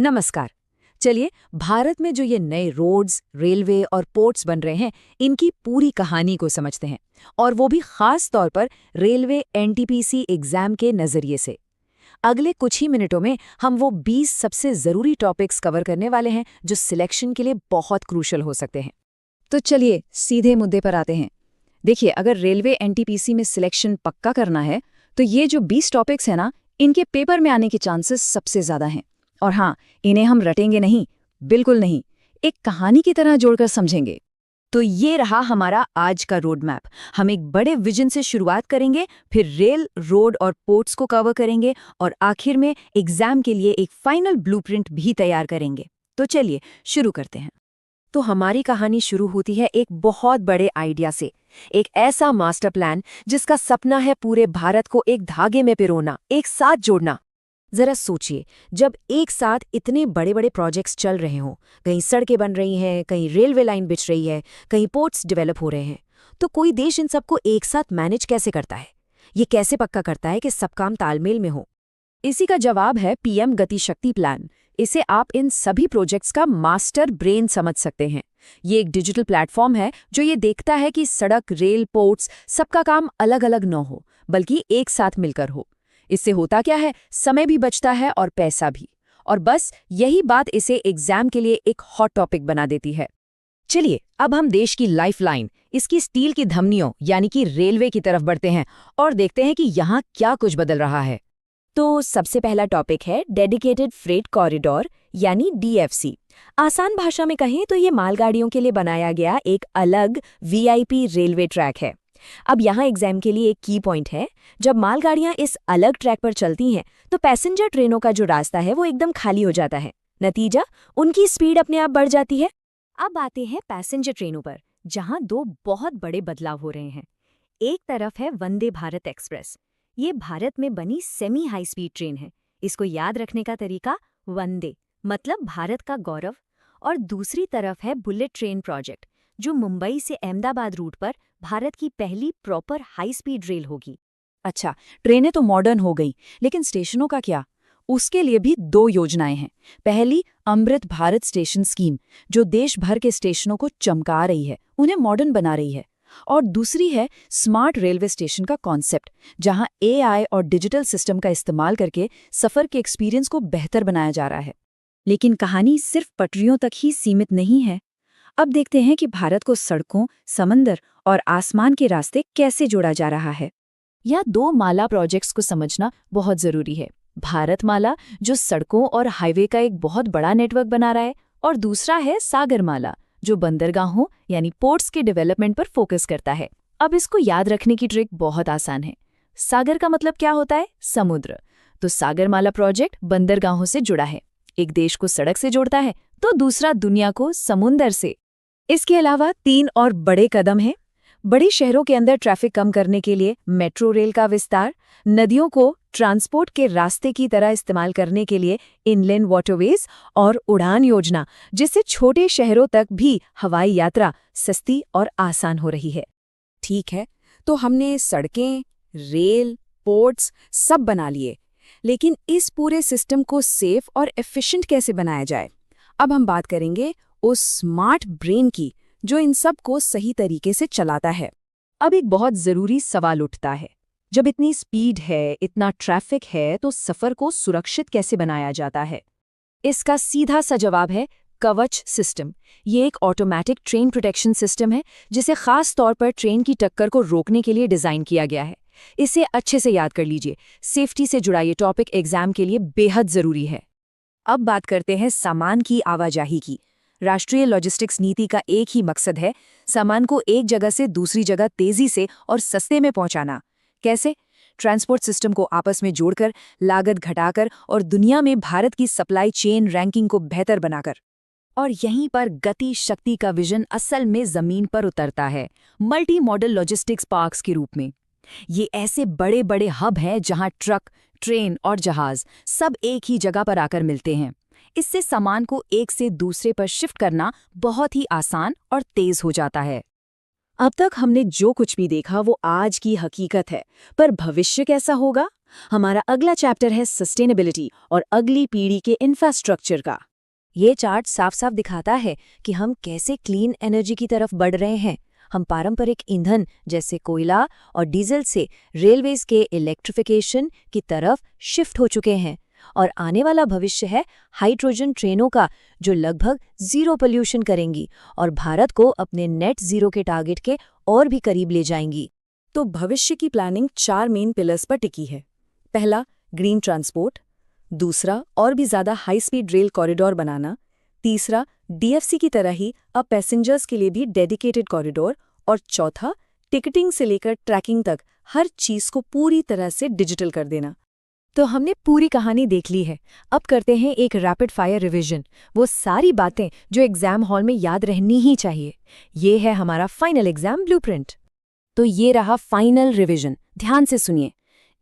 नमस्कार। चलिए, भारत में जो ये नए रोड्स, रेलवे और पोर्ट्स बन रहे हैं, इनकी पूरी कहानी को समझते हैं, और वो भी खास तौर पर रेलवे एनटीपीसी एग्जाम के नजरिए से। अगले कुछ ही मिनटों में हम वो 20 सबसे ज़रूरी टॉपिक्स कवर करने वाले हैं जो सिलेक्शन के लिए बहुत क्रूशल हो सकते हैं। तो चलिए सीधे मुद्दे पर आते हैं। देखिए, अगर रेलवे एनटीपीसी में सिलेक्शन पक्का करना है तो ये जो 20 टॉपिक्स हैं ना, इनके पेपर में आने के चांसेस सबसे ज़्यादा हैं। और हाँ, इन्हें हम रटेंगे नहीं, बिल्कुल नहीं, एक कहानी की तरह जोड़कर समझेंगे। तो ये रहा हमारा आज का रोड मैप। हम एक बड़े विजन से शुरुआत करेंगे, फिर रेल, रोड और पोर्ट्स को कवर करेंगे, और आखिर में एग्जाम के लिए एक फाइनल ब्लूप्रिंट भी तैयार करेंगे। तो चलिए शुरू करते हैं। तो हमारी कहानी शुरू होती है एक बहुत बड़े आइडिया से, एक ऐसा मास्टर प्लान जिसका सपना है पूरे भारत को एक धागे में पिरोना, एक साथ जोड़ना। जरा सोचिए, जब एक साथ इतने बड़े बड़े प्रोजेक्ट्स चल रहे हों, कहीं सड़कें बन रही हैं, कहीं रेलवे लाइन बिछ रही है, कहीं पोर्ट्स डेवलप हो रहे हैं, तो कोई देश इन सबको एक साथ मैनेज कैसे करता है? ये कैसे पक्का करता है कि सब काम तालमेल में हो? इसी का जवाब है पीएम गति शक्ति प्लान। इसे आप इन सभी प्रोजेक्ट्स का मास्टर ब्रेन समझ सकते हैं। ये एक डिजिटल प्लेटफॉर्म है जो ये देखता है कि सड़क, रेल, पोर्ट्स सबका काम अलग अलग न हो, बल्कि एक साथ मिलकर हो। इससे होता क्या है, समय भी बचता है और पैसा भी। और बस यही बात इसे एग्जाम के लिए एक हॉट टॉपिक बना देती है। चलिए, अब हम देश की लाइफलाइन, इसकी स्टील की धमनियों यानी कि रेलवे की तरफ बढ़ते हैं और देखते हैं कि यहाँ क्या कुछ बदल रहा है। तो सबसे पहला टॉपिक है डेडिकेटेड फ्रेट कॉरिडोर यानी डीएफसी। आसान भाषा में कहें तो ये मालगाड़ियों के लिए बनाया गया एक अलग वीआईपी रेलवे ट्रैक है। अब यहाँ एग्जाम के लिए एक की पॉइंट है, जब मालगाड़ियाँ इस अलग ट्रैक पर चलती हैं तो पैसेंजर ट्रेनों का जो रास्ता है वो एकदम खाली हो जाता है। नतीजा, उनकी स्पीड अपने आप बढ़ जाती है। अब आते हैं पैसेंजर ट्रेनों पर, जहाँ दो बहुत बड़े बदलाव हो रहे हैं। एक तरफ है वंदे भारत एक्सप्रेस। ये भारत में बनी सेमी हाई स्पीड ट्रेन है। इसको याद रखने का तरीका, वंदे मतलब भारत का गौरव। और दूसरी तरफ है बुलेट ट्रेन प्रोजेक्ट, जो मुंबई से अहमदाबाद रूट पर भारत की पहली प्रॉपर हाई स्पीड रेल होगी। अच्छा, ट्रेनें तो मॉडर्न हो गई, लेकिन स्टेशनों का क्या? उसके लिए भी दो योजनाएं हैं। पहली, अमृत भारत स्टेशन स्कीम, जो देश भर के स्टेशनों को चमका रही है, उन्हें मॉडर्न बना रही है। और दूसरी है स्मार्ट रेलवे स्टेशन का कॉन्सेप्ट, जहां एआई और डिजिटल सिस्टम का इस्तेमाल करके सफर के एक्सपीरियंस को बेहतर बनाया जा रहा है। लेकिन कहानी सिर्फ पटरियों तक ही सीमित नहीं है। अब देखते हैं कि भारत को सड़कों, समंदर और आसमान के रास्ते कैसे जोड़ा जा रहा है। यह दो माला प्रोजेक्ट्स को समझना बहुत जरूरी है। भारतमाला, जो सड़कों और हाईवे का एक बहुत बड़ा नेटवर्क बना रहा है, और दूसरा है सागरमाला, जो बंदरगाहों यानी पोर्ट्स के डेवलपमेंट पर फोकस करता है। अब इसको याद रखने की ट्रिक बहुत आसान है। सागर का मतलब क्या होता है? समुद्र। तो सागरमाला प्रोजेक्ट बंदरगाहों से जुड़ा है। एक देश को सड़क से जोड़ता है तो दूसरा दुनिया को समुंदर से। इसके अलावा 3 और बड़े कदम हैं। बड़े शहरों के अंदर ट्रैफिक कम करने के लिए मेट्रो रेल का विस्तार, नदियों को ट्रांसपोर्ट के रास्ते की तरह इस्तेमाल करने के लिए इनलैंड वाटरवेज, और उड़ान योजना, जिससे छोटे शहरों तक भी हवाई यात्रा सस्ती और आसान हो रही है। ठीक है, तो हमने सड़कें, रेल, पोर्ट्स सब बना लिए, लेकिन इस पूरे सिस्टम को सेफ और एफिशिएंट कैसे बनाया जाए? अब हम बात करेंगे उस स्मार्ट ब्रेन की, जो इन सब को सही तरीके से चलाता है। अब एक बहुत ज़रूरी सवाल उठता है, जब इतनी स्पीड है, इतना ट्रैफिक है, तो सफ़र को सुरक्षित कैसे बनाया जाता है? इसका सीधा सा जवाब है कवच सिस्टम। ये एक ऑटोमेटिक ट्रेन प्रोटेक्शन सिस्टम है, जिसे खास तौर पर ट्रेन की टक्कर को रोकने के लिए डिज़ाइन किया गया है। इसे अच्छे से याद कर लीजिए। सेफ्टी से जुड़ा ये टॉपिक एग्जाम के लिए बेहद ज़रूरी है। अब बात करते हैं सामान की आवाजाही की। राष्ट्रीय लॉजिस्टिक्स नीति का एक ही मकसद है, सामान को एक जगह से दूसरी जगह तेजी से और सस्ते में पहुंचाना। कैसे? ट्रांसपोर्ट सिस्टम को आपस में जोड़कर, लागत घटाकर और दुनिया में भारत की सप्लाई चेन रैंकिंग को बेहतर बनाकर। और यहीं पर गति शक्ति का विजन असल में जमीन पर उतरता है, मल्टी मॉडल लॉजिस्टिक्स पार्क्स के रूप में। ये ऐसे बड़े बड़े हब हैं जहां ट्रक, ट्रेन और जहाज सब एक ही जगह पर आकर मिलते हैं। इससे सामान को एक से दूसरे पर शिफ्ट करना बहुत ही आसान और तेज हो जाता है। अब तक हमने जो कुछ भी देखा वो आज की हकीकत है, पर भविष्य कैसा होगा? हमारा अगला चैप्टर है सस्टेनेबिलिटी और अगली पीढ़ी के इंफ्रास्ट्रक्चर का। ये चार्ट साफ साफ दिखाता है कि हम कैसे क्लीन एनर्जी की तरफ बढ़ रहे हैं। हम पारंपरिक ईंधन जैसे कोयला और डीजल से रेलवेज के इलेक्ट्रिफिकेशन की तरफ शिफ्ट हो चुके हैं, और आने वाला भविष्य है हाइड्रोजन ट्रेनों का, जो लगभग जीरो पोल्यूशन करेंगी और भारत को अपने नेट जीरो के टारगेट के और भी करीब ले जाएंगी। तो भविष्य की प्लानिंग 4 मेन पिलर्स पर टिकी है। पहला, ग्रीन ट्रांसपोर्ट। दूसरा, और भी ज़्यादा हाई स्पीड रेल कॉरिडोर बनाना। तीसरा, डीएफसी की तरह ही अब पैसेंजर्स के लिए भी डेडिकेटेड कॉरिडोर। और चौथा, टिकटिंग से लेकर ट्रैकिंग तक हर चीज़ को पूरी तरह से डिजिटल कर देना। तो हमने पूरी कहानी देख ली है। अब करते हैं एक रैपिड फायर रिवीजन, वो सारी बातें जो एग्जाम हॉल में याद रहनी ही चाहिए। ये है हमारा फाइनल एग्जाम ब्लूप्रिंट। तो ये रहा फाइनल रिवीजन, ध्यान से सुनिए।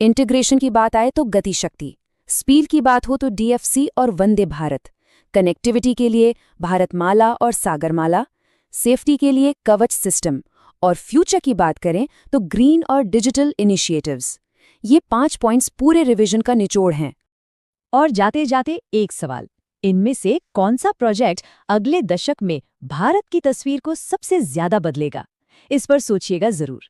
इंटीग्रेशन की बात आए तो गति शक्ति, स्पीड की बात हो तो डीएफसी और वंदे भारत, कनेक्टिविटी के लिए भारतमाला और सागरमाला, सेफ्टी के लिए कवच सिस्टम, और फ्यूचर की बात करें तो ग्रीन और डिजिटल इनिशिएटिव्स। ये 5 पॉइंट्स पूरे रिवीजन का निचोड़ हैं। और जाते जाते एक सवाल, इनमें से कौन सा प्रोजेक्ट अगले दशक में भारत की तस्वीर को सबसे ज्यादा बदलेगा? इस पर सोचिएगा जरूर।